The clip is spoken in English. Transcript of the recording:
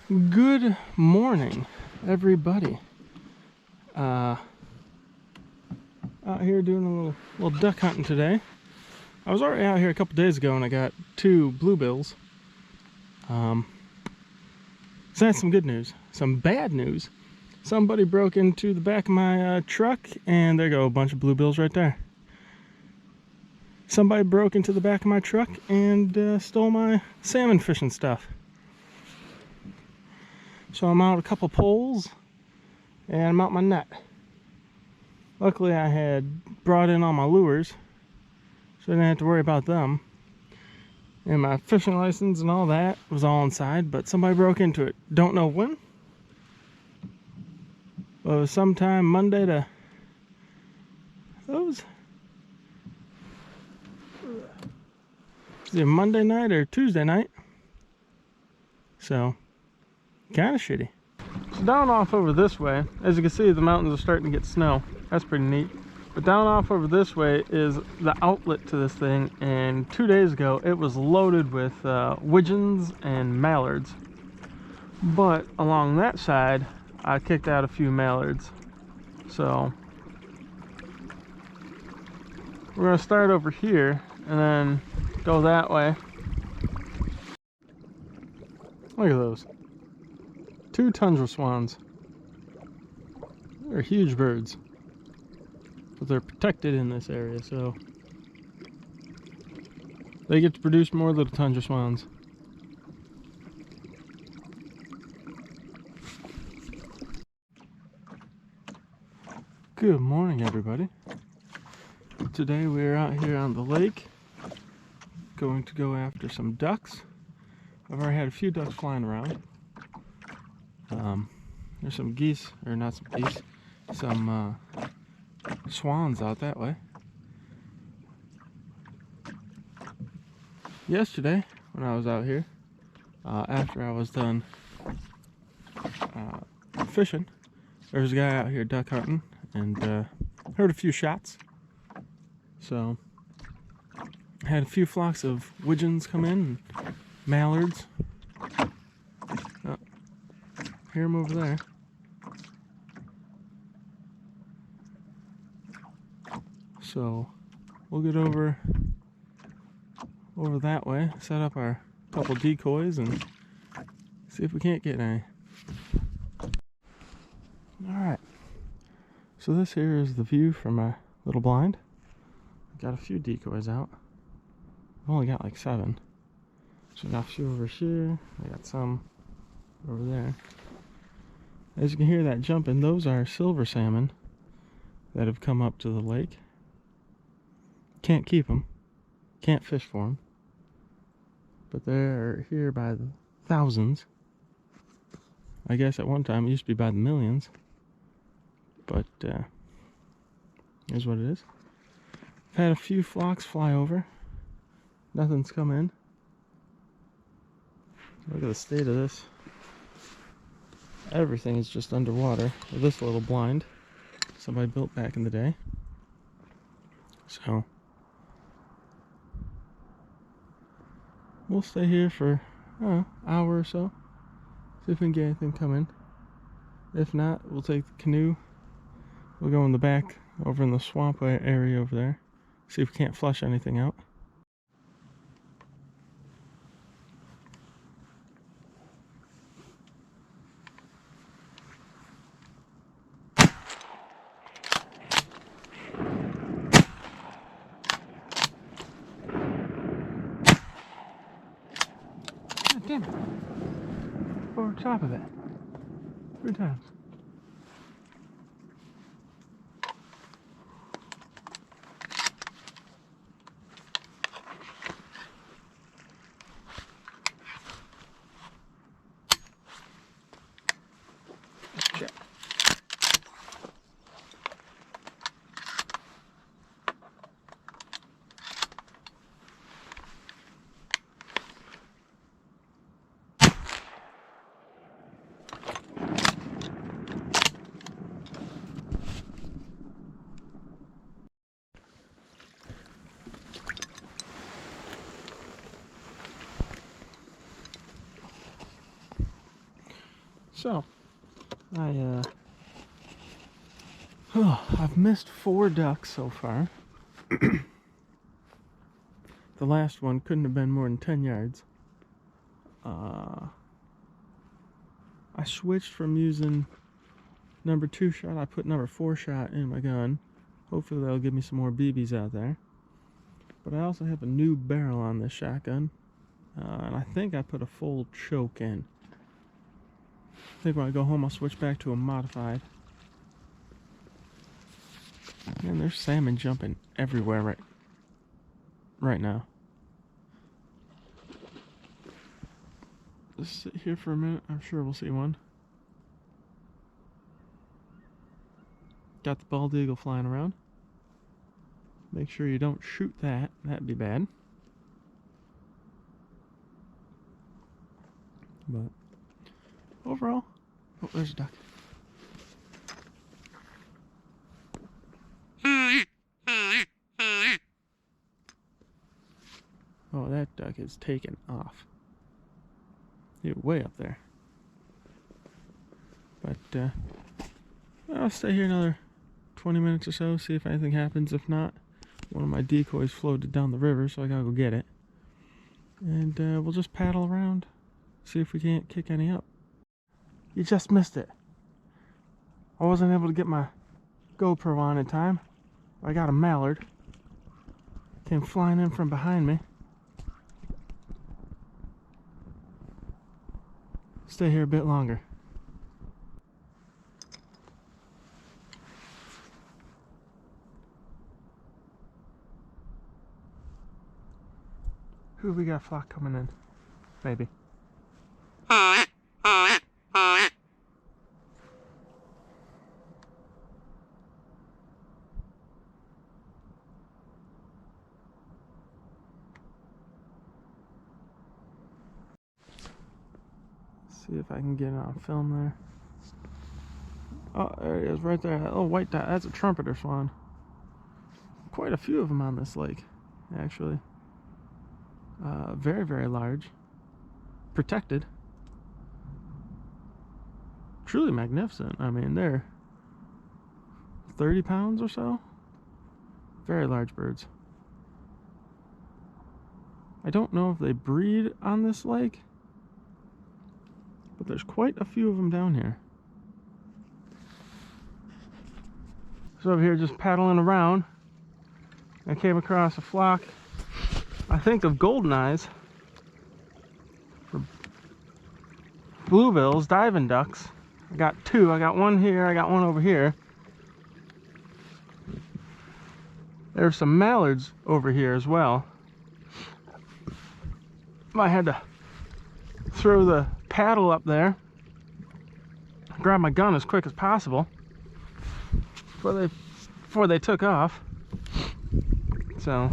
Good morning, everybody. Out here doing a little duck hunting today. I was already out here a couple days ago and I got 2 bluebills. So that's some good news. Some bad news. Somebody broke into the back of my truck, and there go a bunch of bluebills right there. Somebody broke into the back of my truck and stole my salmon fishing stuff. So I'm out a couple poles and I'm out my net. Luckily I had brought in all my lures, so I didn't have to worry about them. And my fishing license and all that was all inside, but somebody broke into it. Don't know when. But it was sometime Monday to... Was it Monday night or Tuesday night? So, kind of shitty. So down off over this way, as you can see, the mountains are starting to get snow. That's pretty neat. But down off over this way is the outlet to this thing, and 2 days ago it was loaded with widgeons and mallards. But along that side, I kicked out a few mallards. So we're gonna start over here and then go that way. Look at those. 2 tundra swans. They're huge birds, but they're protected in this area, so they get to produce more little tundra swans. Good morning, everybody. Today we're out here on the lake going to go after some ducks. I've already had a few ducks flying around. There's some geese, or not some geese, some swans out that way. Yesterday, when I was out here, after I was done fishing, there was a guy out here duck hunting, and heard a few shots. So, I had a few flocks of widgeons come in, and mallards. Hear them over there. So we'll get over that way, set up our couple decoys, and see if we can't get any. Alright, so this here is the view from my little blind. I've got a few decoys out. I've only got like 7. So I got a few over here, I got some over there. As you can hear that jumping, those are silver salmon that have come up to the lake. Can't keep them, can't fish for them, but they're here by the thousands. I guess at one time it used to be by the millions, but here's what it is. I've had a few flocks fly over, nothing's come in. Look at the state of this. Everything is just underwater with this little blind somebody built back in the day. So we'll stay here for an hour or so, see if we can get anything coming. If not, we'll take the canoe, we'll go in the back over in the swamp area over there, see if we can't flush anything out. God damn it. Over top of it. 3 times. Check. So, I've missed 4 ducks so far. The last one couldn't have been more than 10 yards. I switched from using number 2 shot. I put number 4 shot in my gun. Hopefully that'll give me some more BBs out there. But I also have a new barrel on this shotgun. And I think I put a full choke in. I think when I go home I'll switch back to a modified. Man, there's salmon jumping everywhere right now. Just sit here for a minute. I'm sure we'll see one. Got the bald eagle flying around. Make sure you don't shoot that. That'd be bad. But overall, oh, there's a duck. Oh, that duck is taking off. He's way up there. But I'll stay here another 20 minutes or so, see if anything happens. If not, one of my decoys floated down the river, so I gotta go get it. And we'll just paddle around, see if we can't kick any up. You just missed it. I wasn't able to get my GoPro on in time. I got a mallard. Came flying in from behind me. Stay here a bit longer. Who we got flock coming in? Maybe. See if I can get it on film there. Oh, there he is, right there. That little white dot. That's a trumpeter swan. Quite a few of them on this lake, actually. Very, very large. Protected. Truly magnificent. I mean, they're 30 pounds or so. Very large birds. I don't know if they breed on this lake, but there's quite a few of them down here. So over here just paddling around, I came across a flock, I think, of golden eyes, for bluebills, diving ducks. I got 2. I got one here, I got one over here. There's some mallards over here as well. I had to throw the paddle up there, grab my gun as quick as possible before they took off. So